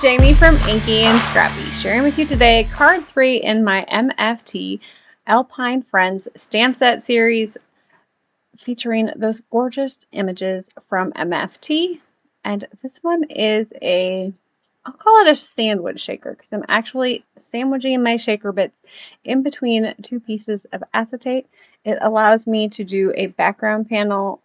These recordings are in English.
Jaime from Inky&Scrappy, sharing with you today card 3 in my MFT Alpine Friends stamp set series, featuring those gorgeous images from MFT. And this one is I'll call it a sandwich shaker, because I'm actually sandwiching my shaker bits in between two pieces of acetate. It allows me to do a background panel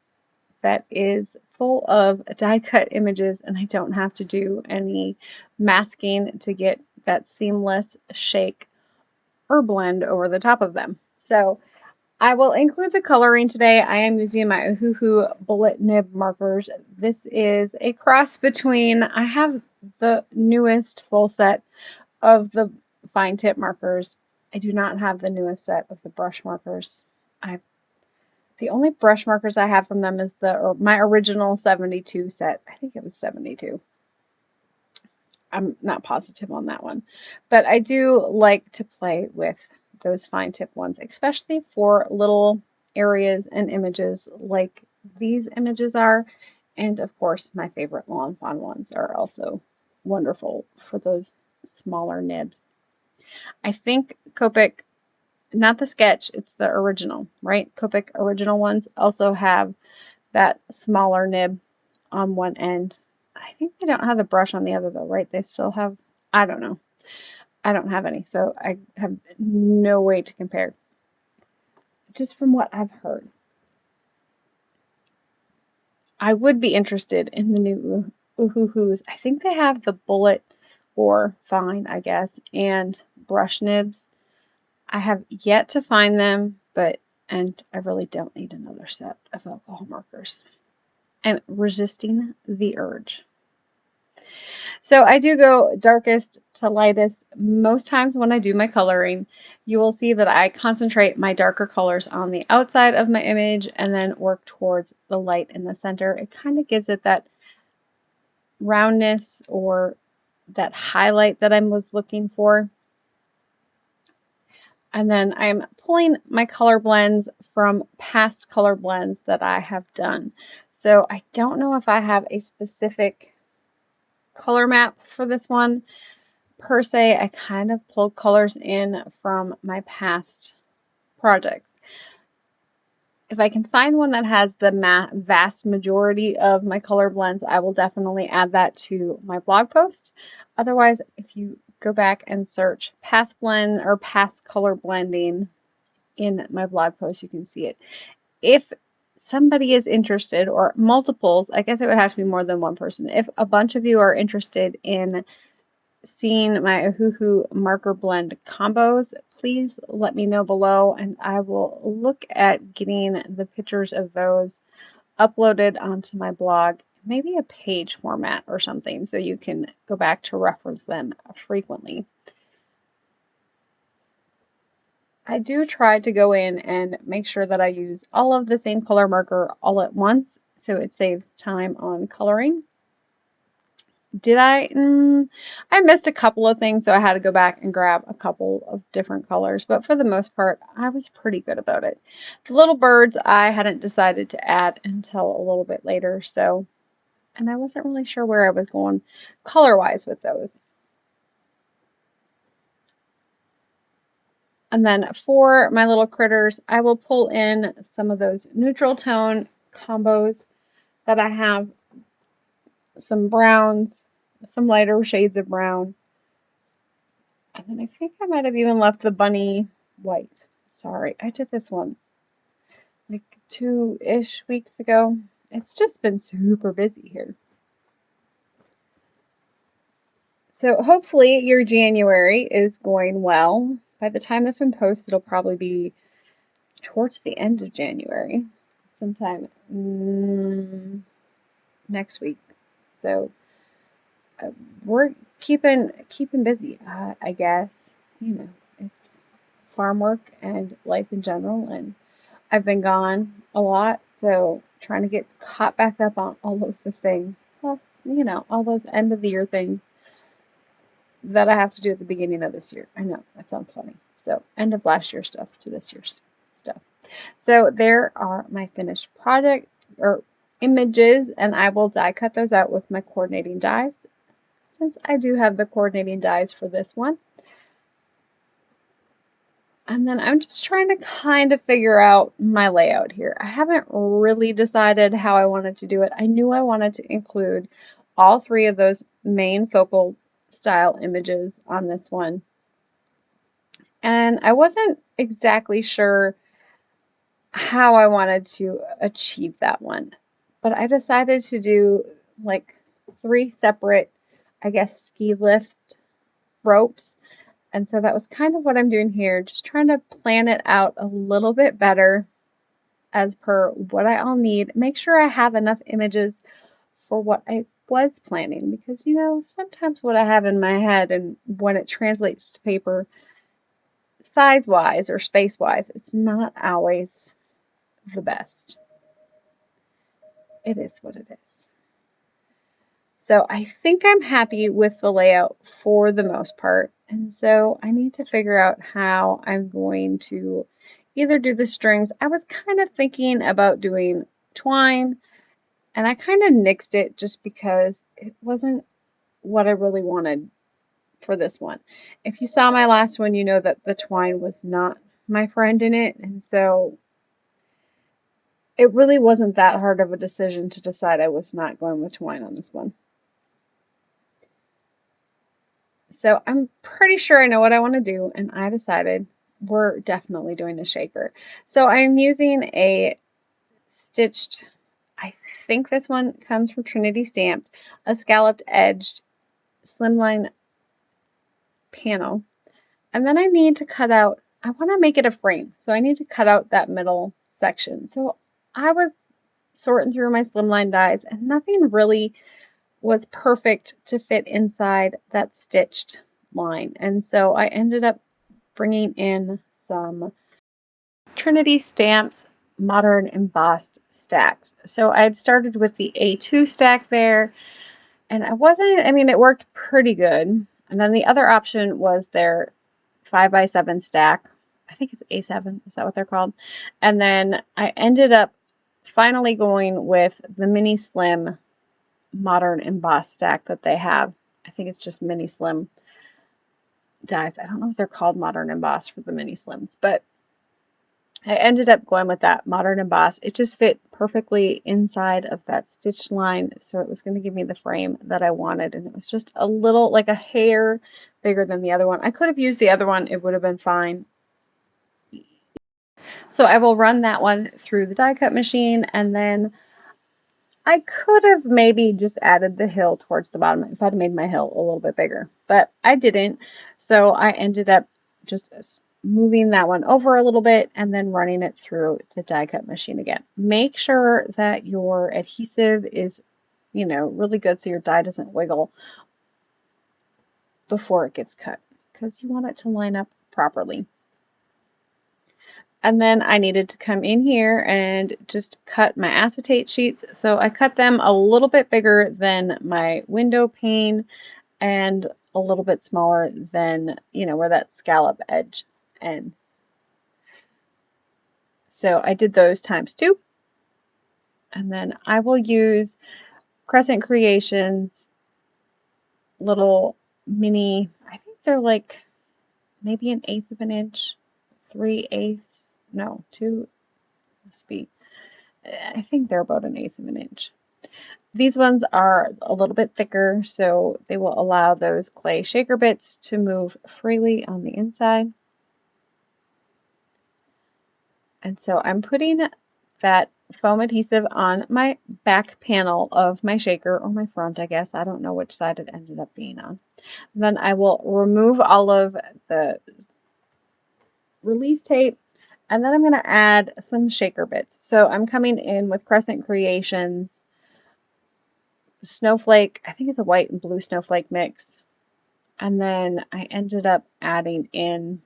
that is full of die cut images, and I don't have to do any masking to get that seamless shake or blend over the top of them. So I will include the coloring today. I am using my Ohuhu bullet nib markers. This is a cross between, I have the newest full set of the fine tip markers. I do not have the newest set of the brush markers. The only brush markers I have from them is my original 72 set. I think it was 72. I'm not positive on that one. But I do like to play with those fine tip ones, especially for little areas and images like these images are. And of course, my favorite Lawn Fawn ones are also wonderful for those smaller nibs. I think Copic, not the sketch, it's the original, right? Copic original ones also have that smaller nib on one end. I think they don't have the brush on the other though, right? They still have, I don't know. I don't have any, so I have no way to compare. Just from what I've heard. I would be interested in the new Ohuhus. I think they have the bullet or fine, I guess, and brush nibs. I have yet to find them, and I really don't need another set of alcohol markers. I'm resisting the urge. So I do go darkest to lightest. Most times when I do my coloring, you will see that I concentrate my darker colors on the outside of my image and then work towards the light in the center. It kind of gives it that roundness or that highlight that I was looking for. And then I'm pulling my color blends from past color blends that I have done. So I don't know if I have a specific color map for this one per se. I kind of pulled colors in from my past projects. If I can find one that has the vast majority of my color blends, I will definitely add that to my blog post. Otherwise, if you go back and search past blend or past color blending in my blog post, you can see it. If somebody is interested, or multiples, I guess it would have to be more than one person. If a bunch of you are interested in seeing my Ohuhu marker blend combos, please let me know below, and I will look at getting the pictures of those uploaded onto my blog, maybe a page format or something, so you can go back to reference them frequently. I do try to go in and make sure that I use all of the same color marker all at once, so it saves time on coloring. Did I? I missed a couple of things, so I had to go back and grab a couple of different colors, but for the most part, I was pretty good about it. The little birds I hadn't decided to add until a little bit later, and I wasn't really sure where I was going color-wise with those. And then for my little critters, I will pull in some of those neutral tone combos that I have. Some browns, some lighter shades of brown. And then I think I might have even left the bunny white. Sorry, I did this one like 2-ish weeks ago. It's just been super busy here. So hopefully your January is going well. By the time this one posts, it'll probably be towards the end of January, sometime next week. So we're keeping busy, I guess. You know, it's farm work and life in general, and I've been gone a lot, so trying to get caught back up on all of the things, plus, you know, all those end of the year things that I have to do at the beginning of this year. I know, that sounds funny. So end of last year stuff to this year's stuff. So there are my finished project or images, and I will die cut those out with my coordinating dies. since I do have the coordinating dies for this one. And then I'm just trying to kind of figure out my layout here. I haven't really decided how I wanted to do it. I knew I wanted to include all three of those main focal style images on this one. And I wasn't exactly sure how I wanted to achieve that one. But I decided to do like 3 separate, I guess, ski lift ropes. And so that was kind of what I'm doing here, just trying to plan it out a little bit better as per what I all need. Make sure I have enough images for what I was planning, because, you know, sometimes what I have in my head and when it translates to paper, size-wise or space-wise, it's not always the best. It is what it is. So I think I'm happy with the layout for the most part. And so I need to figure out how I'm going to either do the strings. I was kind of thinking about doing twine, and I kind of nixed it just because it wasn't what I really wanted for this one. If you saw my last one, you know that the twine was not my friend in it. And so it really wasn't that hard of a decision to decide I was not going with twine on this one. So I'm pretty sure I know what I want to do, and I decided we're definitely doing a shaker. So I'm using a stitched, I think this one comes from Trinity Stamped, a scalloped edged slimline panel. And then I need to cut out, I want to make it a frame. So I need to cut out that middle section. So I was sorting through my slimline dies, and nothing really was perfect to fit inside that stitched line. And so I ended up bringing in some Trinity Stamps Modern Embossed stacks. So I had started with the A2 stack there, and I mean, it worked pretty good. And then the other option was their 5x7 stack. I think it's A7, is that what they're called? And then I ended up finally going with the Mini Slim Modern Embossed stack that they have. I think it's just Mini Slim dies. I don't know if they're called Modern Embossed for the Mini Slims, but I ended up going with that Modern Embossed. It just fit perfectly inside of that stitch line, so it was going to give me the frame that I wanted, and it was just a little, like a hair bigger than the other one. I could have used the other one. It would have been fine. So I will run that one through the die cut machine, and then I could have maybe just added the hill towards the bottom if I'd made my hill a little bit bigger, but I didn't. So I ended up just moving that one over a little bit and then running it through the die cut machine again. Make sure that your adhesive is, you know, really good so your die doesn't wiggle before it gets cut, because you want it to line up properly. And then I needed to come in here and just cut my acetate sheets. So I cut them a little bit bigger than my window pane and a little bit smaller than, you know, where that scallop edge ends. So I did those times 2. And then I will use Crescent Creations little mini, I think they're like maybe 1/8 of an inch, 3/8, no, 2, must be, I think they're about 1/8 of an inch. These ones are a little bit thicker, so they will allow those clay shaker bits to move freely on the inside. And so I'm putting that foam adhesive on my back panel of my shaker, or my front, I guess. I don't know which side it ended up being on. And then I will remove all of the release tape, and then I'm going to add some shaker bits. So I'm coming in with Crescent Creations Snowflake, I think it's a white and blue snowflake mix. And then I ended up adding in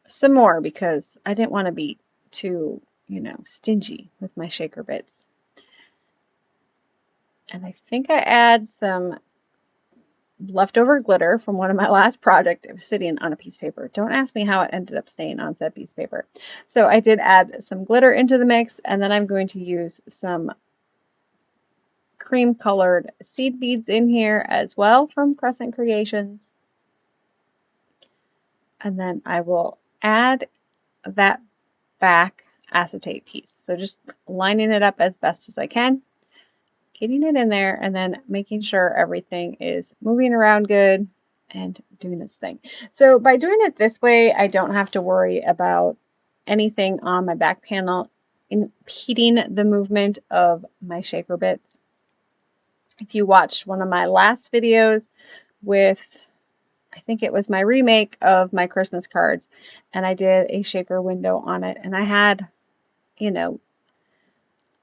some more because I didn't want to be too, you know, stingy with my shaker bits. And I think I add some leftover glitter from one of my last projects. It was sitting on a piece of paper. Don't ask me how it ended up staying on said piece of paper. So I did add some glitter into the mix, and then I'm going to use some cream colored seed beads in here as well from Crescent Creations. And then I will add that back acetate piece. So just lining it up as best as I can, getting it in there, and then making sure everything is moving around good and doing its thing. So by doing it this way, I don't have to worry about anything on my back panel impeding the movement of my shaker bits. If you watched one of my last videos with, I think it was my remake of my Christmas cards, and I did a shaker window on it, and I had, you know,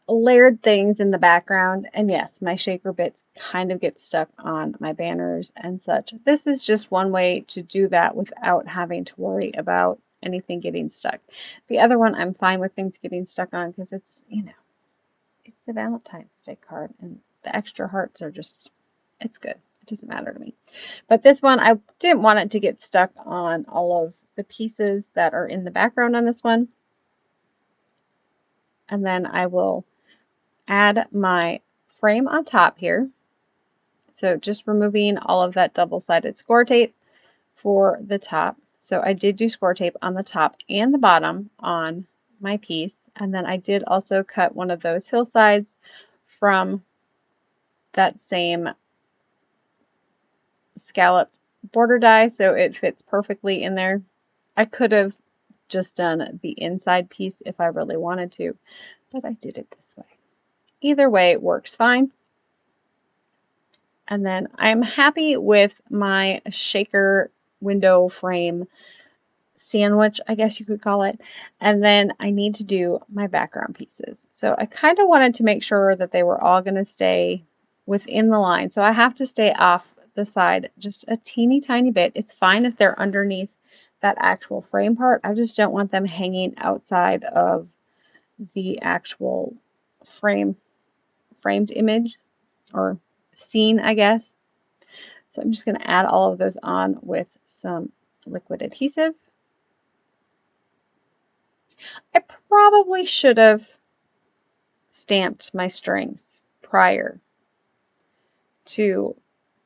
layered things in the background, and yes, my shaker bits kind of get stuck on my banners and such. This is just one way to do that without having to worry about anything getting stuck. The other one I'm fine with things getting stuck on because it's, you know, it's a Valentine's Day card, and the extra hearts are just, it's good. It doesn't matter to me. But this one, I didn't want it to get stuck on all of the pieces that are in the background on this one. And then I will add my frame on top here. So just removing all of that double-sided score tape for the top. So I did do score tape on the top and the bottom on my piece. And then I did also cut one of those hillsides from that same scalloped border die, so it fits perfectly in there. I could have just done the inside piece if I really wanted to, but I did it this way. Either way, it works fine. And then I'm happy with my shaker window frame sandwich, I guess you could call it. And then I need to do my background pieces. So I kind of wanted to make sure that they were all going to stay within the line. So I have to stay off the side just a teeny tiny bit. It's fine if they're underneath that actual frame part. I just don't want them hanging outside of the actual framed image or scene, I guess. So I'm just going to add all of those on with some liquid adhesive. I probably should have stamped my strings prior to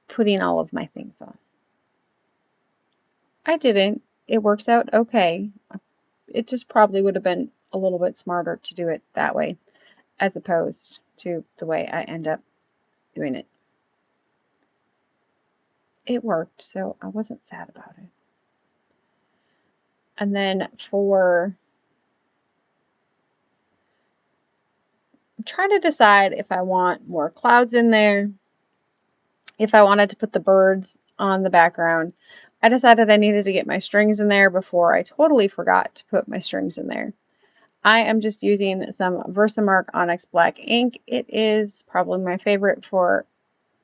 putting all of my things on. I didn't. It works out okay. It just probably would have been a little bit smarter to do it that way as opposed to the way I end up doing it. It worked, so I wasn't sad about it. And then I'm trying to decide if I want more clouds in there, if I wanted to put the birds on the background. I decided I needed to get my strings in there before I totally forgot to put my strings in there. I am just using some Versamark Onyx black ink. It is probably my favorite for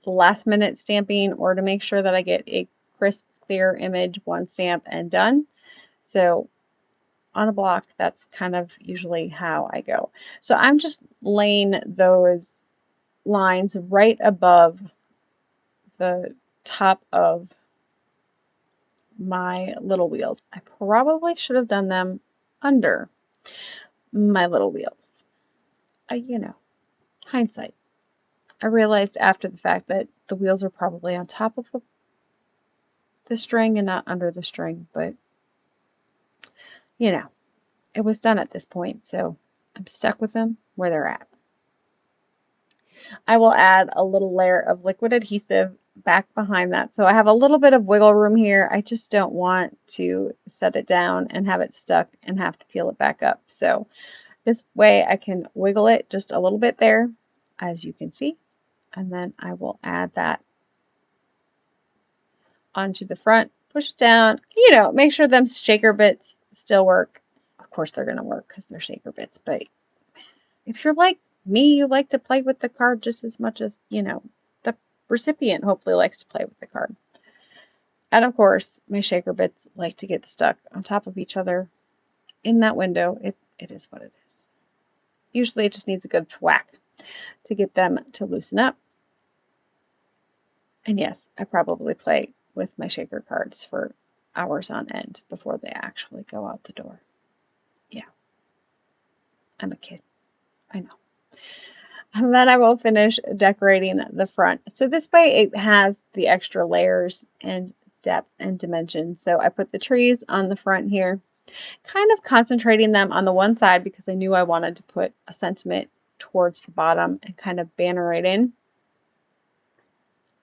last minute stamping or to make sure that I get a crisp, clear image, one stamp and done. So on a block, that's kind of usually how I go. So I'm just laying those lines right above the top of my little wheels. I probably should have done them under my little wheels. You know, hindsight. I realized after the fact that the wheels are probably on top of the string and not under the string, but you know, it was done at this point, so I'm stuck with them where they're at. I will add a little layer of liquid adhesive back behind that. So I have a little bit of wiggle room here. I just don't want to set it down and have it stuck and have to peel it back up. So this way I can wiggle it just a little bit there, as you can see. And then I will add that onto the front, push it down, you know, make sure them shaker bits still work. Of course they're going to work because they're shaker bits, but if you're like me, you like to play with the card just as much as, you know, the recipient hopefully likes to play with the card. And of course, my shaker bits like to get stuck on top of each other in that window. It is what it is. Usually it just needs a good thwack to get them to loosen up. And yes, I probably play with my shaker cards for hours on end before they actually go out the door. Yeah. I'm a kid. I know. And then I will finish decorating the front. So this way it has the extra layers and depth and dimension. So I put the trees on the front here, kind of concentrating them on the one side because I knew I wanted to put a sentiment towards the bottom and kind of banner it in.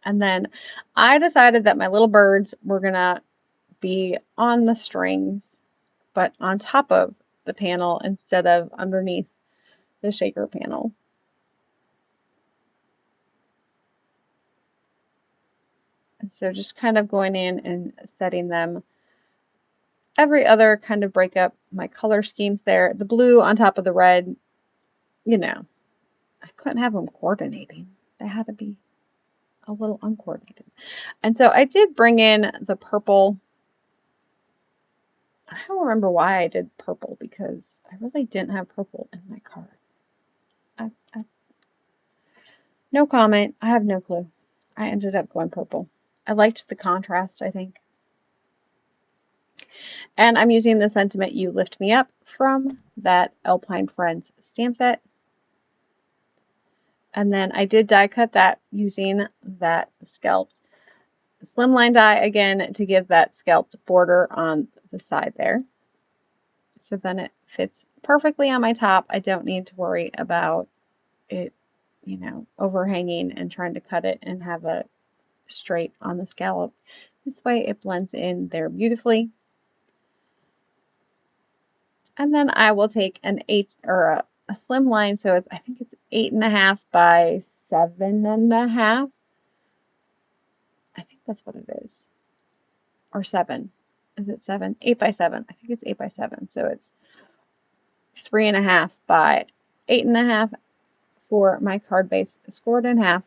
And then I decided that my little birds were going to be on the strings, but on top of the panel instead of underneath the shaker panel. And so just kind of going in and setting them every other kind of break up my color schemes there. The blue on top of the red, you know, I couldn't have them coordinating. They had to be a little uncoordinated. And so I did bring in the purple. I don't remember why I did purple because I really didn't have purple in my card. No comment. I have no clue. I ended up going purple. I liked the contrast, I think. And I'm using the sentiment "You Lift Me Up" from that Alpine Friends stamp set. And then I did die cut that using that scalped slimline die again to give that scalped border on the side there. So then it fits perfectly on my top. I don't need to worry about it, you know, overhanging and trying to cut it and have a straight on the scallop. This way it blends in there beautifully. And then I will take an 8 or a slim line, so I think it's 8.5 by 7.5. I think that's what it is. Or 7. Is it 7? 8 by 7. I think it's 8 by 7. So it's 3.5 by 8.5 for my card base, scored in half.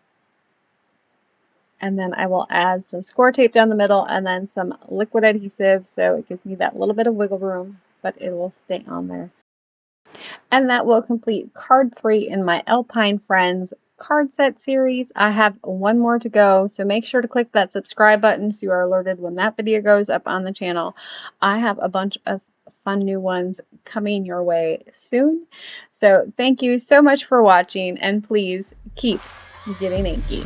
And then I will add some score tape down the middle and then some liquid adhesive, so it gives me that little bit of wiggle room, but it will stay on there. And that will complete card 3 in my Alpine Friends card set series. I have one more to go, so make sure to click that subscribe button so you are alerted when that video goes up on the channel. I have a bunch of fun new ones coming your way soon. So thank you so much for watching, and please keep getting inky.